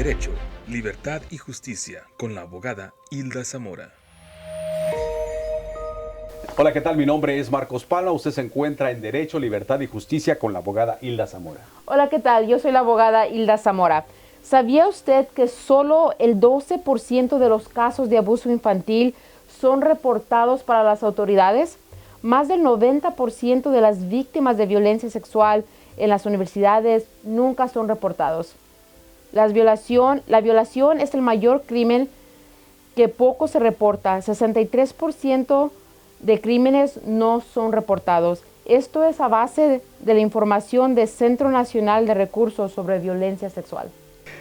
Derecho, Libertad y Justicia con la abogada Hilda Zamora. Hola, ¿qué tal? Mi nombre es Marcos Palma. Usted se encuentra en Derecho, Libertad y Justicia con la abogada Hilda Zamora. Hola, ¿qué tal? Yo soy la abogada Hilda Zamora. ¿Sabía usted que solo el 12% de los casos de abuso infantil son reportados para las autoridades? Más del 90% de las víctimas de violencia sexual en las universidades nunca son reportados. La violación es el mayor crimen que poco se reporta. 63% de crímenes no son reportados. Esto es a base de la información del Centro Nacional de Recursos sobre Violencia Sexual.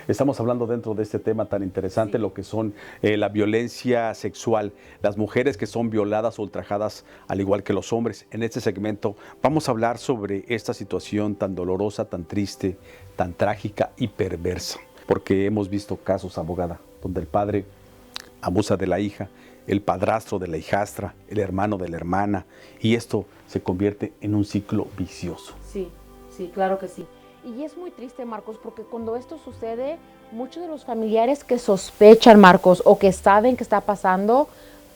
Estamos hablando dentro de este tema tan interesante, lo que son la violencia sexual, las mujeres que son violadas o ultrajadas, al igual que los hombres. En este segmento vamos a hablar sobre esta situación tan dolorosa, tan triste, tan trágica y perversa. Porque hemos visto casos, abogada, donde el padre abusa de la hija, el padrastro de la hijastra, el hermano de la hermana, y esto se convierte en un ciclo vicioso. Sí, claro que sí. Y es muy triste, Marcos, porque cuando esto sucede, muchos de los familiares que sospechan, Marcos, o que saben que está pasando,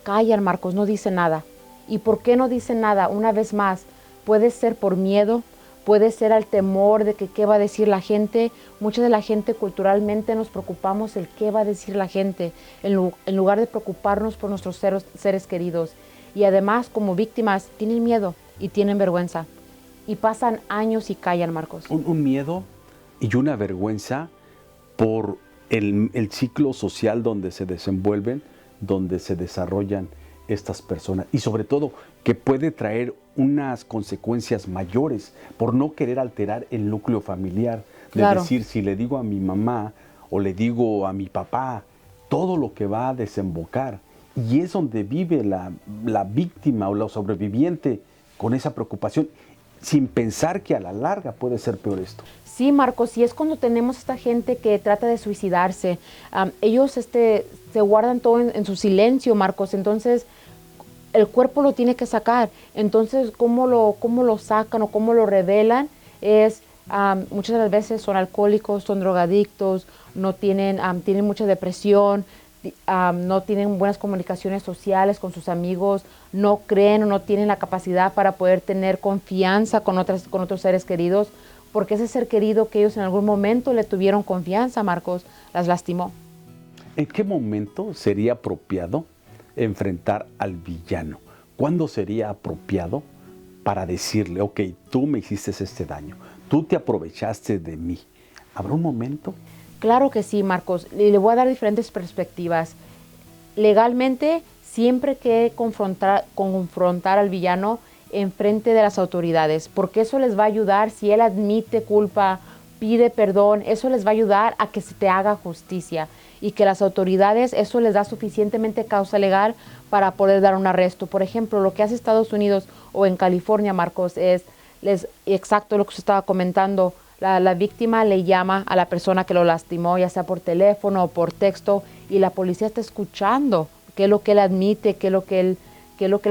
callan, Marcos, no dicen nada. ¿Y por qué no dicen nada? Una vez más, puede ser por miedo, puede ser al temor de que qué va a decir la gente. Mucha de la gente culturalmente nos preocupamos el qué va a decir la gente, en lugar de preocuparnos por nuestros seres queridos. Y además, como víctimas, tienen miedo y tienen vergüenza. Y pasan años y callan, Marcos. Un miedo y una vergüenza por el ciclo social donde se desenvuelven, donde se desarrollan estas personas. Y sobre todo, que puede traer unas consecuencias mayores por no querer alterar el núcleo familiar. De Claro. decir, si le digo a mi mamá o le digo a mi papá, todo lo que va a desembocar. Y es donde vive la víctima o la sobreviviente con esa preocupación, sin pensar que a la larga puede ser peor esto. Sí, Marcos, y es cuando tenemos esta gente que trata de suicidarse. Ellos se guardan todo en su silencio, Marcos, entonces el cuerpo lo tiene que sacar. Entonces, ¿cómo lo sacan o cómo lo revelan? Muchas de las veces son alcohólicos, son drogadictos, tienen mucha depresión, no tienen buenas comunicaciones sociales con sus amigos, no creen o no tienen la capacidad para poder tener confianza con otros seres queridos, porque ese ser querido que ellos en algún momento le tuvieron confianza, Marcos, las lastimó. ¿En qué momento sería apropiado enfrentar al villano? ¿Cuándo sería apropiado para decirle, ok, tú me hiciste este daño, tú te aprovechaste de mí? ¿Habrá un momento? Claro que sí, Marcos. Le voy a dar diferentes perspectivas. Legalmente, siempre que confrontar al villano en frente de las autoridades, porque eso les va a ayudar, si él admite culpa, pide perdón, eso les va a ayudar a que se te haga justicia y que las autoridades, eso les da suficientemente causa legal para poder dar un arresto. Por ejemplo, lo que hace Estados Unidos o en California, Marcos, exacto lo que usted estaba comentando. La víctima le llama a la persona que lo lastimó, ya sea por teléfono o por texto, y la policía está escuchando qué es lo que él admite, qué es lo que él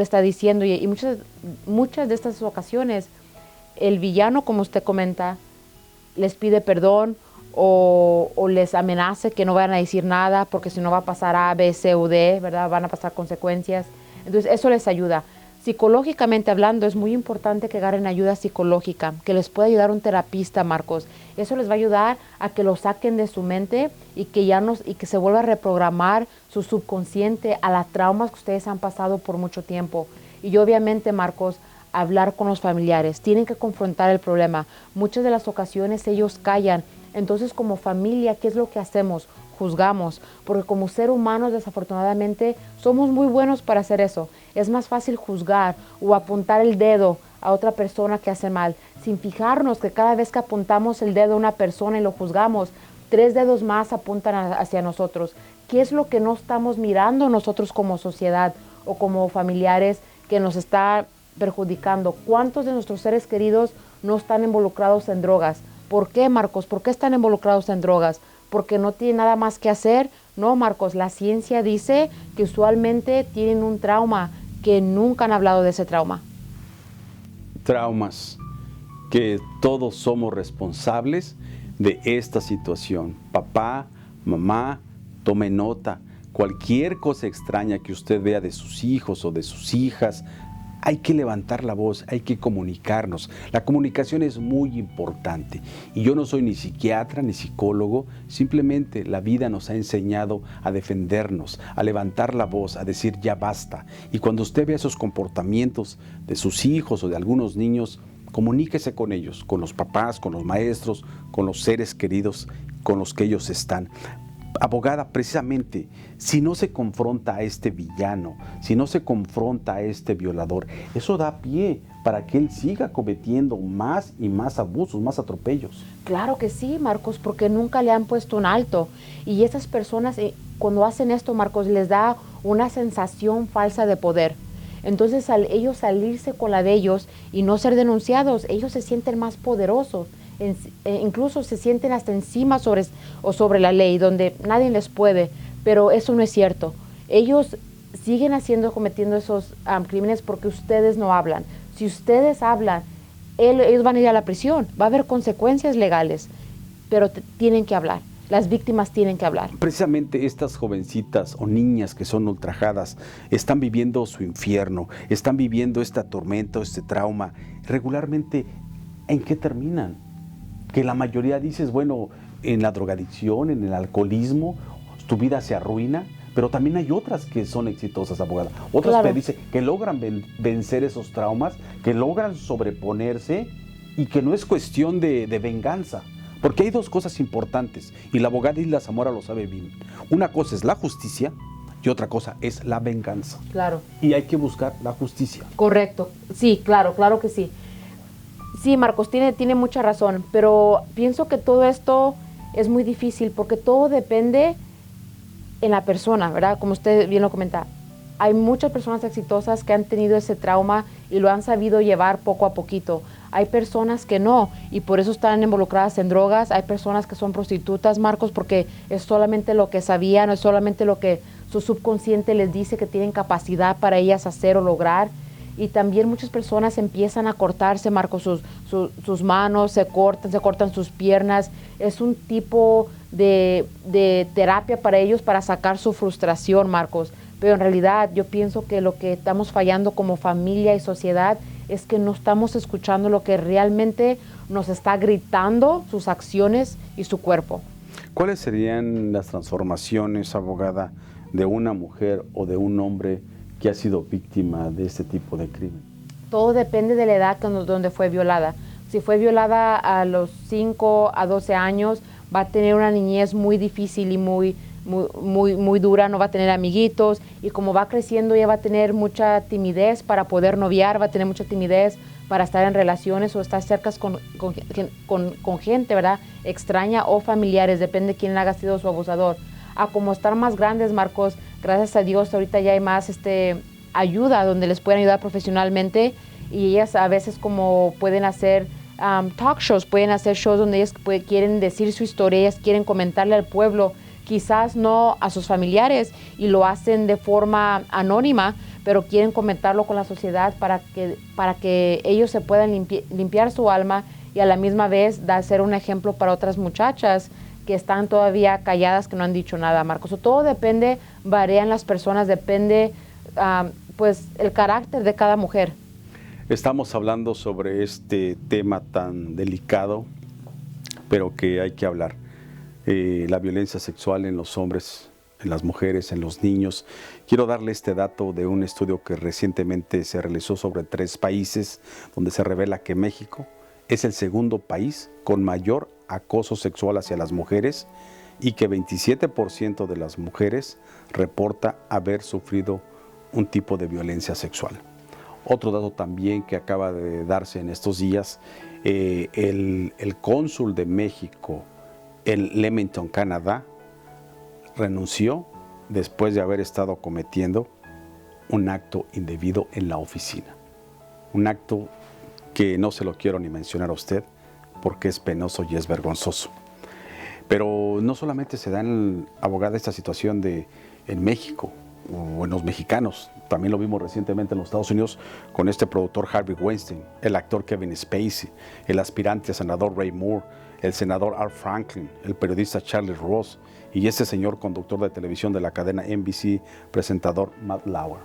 está diciendo. Y muchas de estas ocasiones, el villano, como usted comenta, les pide perdón o les amenaza que no vayan a decir nada, porque si no va a pasar A, B, C o D, ¿verdad? Van a pasar consecuencias. Entonces, eso les ayuda. Psicológicamente hablando, es muy importante que agarren ayuda psicológica, que les pueda ayudar un terapista, Marcos. Eso les va a ayudar a que lo saquen de su mente y que se vuelva a reprogramar su subconsciente a las traumas que ustedes han pasado por mucho tiempo. Y obviamente, Marcos, hablar con los familiares. Tienen que confrontar el problema. Muchas de las ocasiones ellos callan. Entonces, como familia, ¿qué es lo que hacemos? Juzgamos, porque como ser humanos desafortunadamente somos muy buenos para hacer eso. Es más fácil juzgar o apuntar el dedo a otra persona que hace mal, sin fijarnos que cada vez que apuntamos el dedo a una persona y lo juzgamos, 3 dedos más apuntan hacia nosotros. ¿Qué es lo que no estamos mirando nosotros como sociedad o como familiares que nos está perjudicando? ¿Cuántos de nuestros seres queridos no están involucrados en drogas? ¿Por qué, Marcos? ¿Por qué están involucrados en drogas? ¿Porque no tienen nada más que hacer? No, Marcos, la ciencia dice que usualmente tienen un trauma, que nunca han hablado de ese trauma. Traumas, que todos somos responsables de esta situación. Papá, Mamá, tome nota. Cualquier cosa extraña que usted vea de sus hijos o de sus hijas, hay que levantar la voz, hay que comunicarnos. La comunicación es muy importante. Y yo no soy ni psiquiatra ni psicólogo, simplemente la vida nos ha enseñado a defendernos, a levantar la voz, a decir ya basta. Y cuando usted vea esos comportamientos de sus hijos o de algunos niños, comuníquese con ellos, con los papás, con los maestros, con los seres queridos con los que ellos están. Abogada, precisamente, si no se confronta a este villano, si no se confronta a este violador, eso da pie para que él siga cometiendo más y más abusos, más atropellos. Claro que sí, Marcos, porque nunca le han puesto un alto. Y esas personas, cuando hacen esto, Marcos, les da una sensación falsa de poder. Entonces, al ellos salirse con la de ellos y no ser denunciados, ellos se sienten más poderosos. Incluso se sienten hasta encima sobre la ley, donde nadie les puede, pero eso no es cierto. Ellos siguen cometiendo esos crímenes porque ustedes no hablan. Si ustedes hablan, ellos van a ir a la prisión, va a haber consecuencias legales, pero tienen que hablar. Las víctimas tienen que hablar. Precisamente estas jovencitas o niñas que son ultrajadas están viviendo su infierno, están viviendo este tormento, este trauma. Regularmente, ¿en qué terminan? Que la mayoría dices, bueno, en la drogadicción, en el alcoholismo, tu vida se arruina, pero también hay otras que son exitosas, abogada. Otras claro. Que dicen que logran vencer esos traumas, que logran sobreponerse y que no es cuestión de venganza. Porque hay dos cosas importantes y la abogada Isla Zamora lo sabe bien. Una cosa es la justicia y otra cosa es la venganza. Claro. Y hay que buscar la justicia. Correcto. Sí, claro que sí. Sí, Marcos, tiene mucha razón, pero pienso que todo esto es muy difícil porque todo depende en la persona, ¿verdad? Como usted bien lo comenta, hay muchas personas exitosas que han tenido ese trauma y lo han sabido llevar poco a poquito. Hay personas que no y por eso están involucradas en drogas. Hay personas que son prostitutas, Marcos, porque es solamente lo que sabían, es solamente lo que su subconsciente les dice que tienen capacidad para ellas hacer o lograr. Y también muchas personas empiezan a cortarse, Marcos, sus manos, se cortan sus piernas. Es un tipo de terapia para ellos para sacar su frustración, Marcos. Pero en realidad yo pienso que lo que estamos fallando como familia y sociedad es que no estamos escuchando lo que realmente nos está gritando sus acciones y su cuerpo. ¿Cuáles serían las transformaciones, abogada, de una mujer o de un hombre que ha sido víctima de este tipo de crimen? Todo depende de la edad donde fue violada. Si fue violada a los 5 a 12 años, va a tener una niñez muy difícil y muy dura, no va a tener amiguitos, y como va creciendo ella va a tener mucha timidez para poder noviar, va a tener mucha timidez para estar en relaciones o estar cerca con gente, ¿verdad? Extraña o familiares, depende de quién haya sido su abusador. A como estar más grandes, Marcos, gracias a Dios ahorita ya hay más ayuda donde les pueden ayudar profesionalmente, y ellas a veces como pueden hacer talk shows, pueden hacer shows donde ellas quieren decir su historia, ellas quieren comentarle al pueblo, quizás no a sus familiares, y lo hacen de forma anónima, pero quieren comentarlo con la sociedad para que ellos se puedan limpiar su alma y a la misma vez ser un ejemplo para otras muchachas que están todavía calladas, que no han dicho nada, Marcos. Todo depende, varían las personas, depende pues el carácter de cada mujer. Estamos hablando sobre este tema tan delicado, pero que hay que hablar. La violencia sexual en los hombres, en las mujeres, en los niños. Quiero darle este dato de un estudio que recientemente se realizó sobre 3 países, donde se revela que México es el segundo país con mayor acoso sexual hacia las mujeres y que 27% de las mujeres reporta haber sufrido un tipo de violencia sexual. Otro dato también que acaba de darse en estos días, el cónsul de México en Leamington, Canadá, renunció después de haber estado cometiendo un acto indebido en la oficina. Un acto que no se lo quiero ni mencionar a usted porque es penoso y es vergonzoso. Pero no solamente se da abogada esta situación en México o en los mexicanos, también lo vimos recientemente en los Estados Unidos con este productor Harvey Weinstein, el actor Kevin Spacey, el aspirante a senador Ray Moore, el senador Art Franklin, el periodista Charlie Ross y ese señor conductor de televisión de la cadena NBC, presentador Matt Lauer.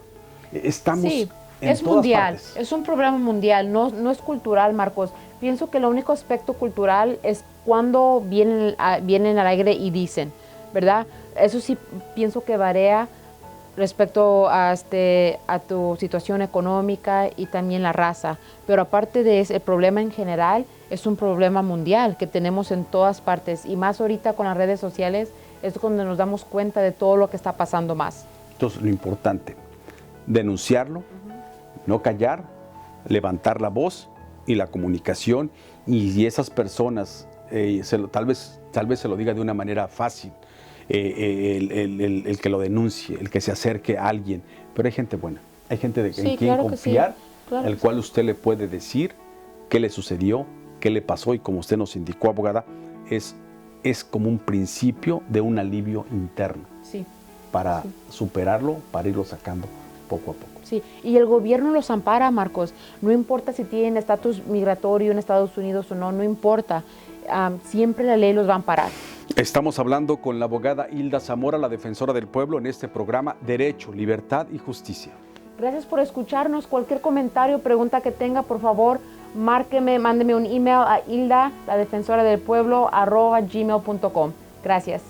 Estamos Sí, en es todas mundial, partes. es un problema mundial, no es cultural, Marcos. Pienso que el único aspecto cultural es cuando vienen al aire y dicen, ¿verdad? Eso sí pienso que varía respecto a tu situación económica y también la raza. Pero aparte de eso, el problema en general es un problema mundial que tenemos en todas partes. Y más ahorita con las redes sociales es cuando nos damos cuenta de todo lo que está pasando más. Entonces, lo importante, denunciarlo, no callar, levantar la voz y la comunicación. Y esas personas, tal vez se lo diga de una manera fácil, el que lo denuncie, el que se acerque a alguien, pero hay gente buena, hay gente en quien claro confiar, claro el cual usted le puede decir qué le sucedió, qué le pasó, y como usted nos indicó, abogada, es como un principio de un alivio interno para superarlo, para irlo sacando poco a poco. Sí, y el gobierno los ampara, Marcos. No importa si tienen estatus migratorio en Estados Unidos o no importa. Siempre la ley los va a amparar. Estamos hablando con la abogada Hilda Zamora, la defensora del pueblo, en este programa Derecho, Libertad y Justicia. Gracias por escucharnos. Cualquier comentario, pregunta que tenga, por favor, márqueme, mándeme un email a hilda, la defensora del pueblo, @gmail.com. Gracias.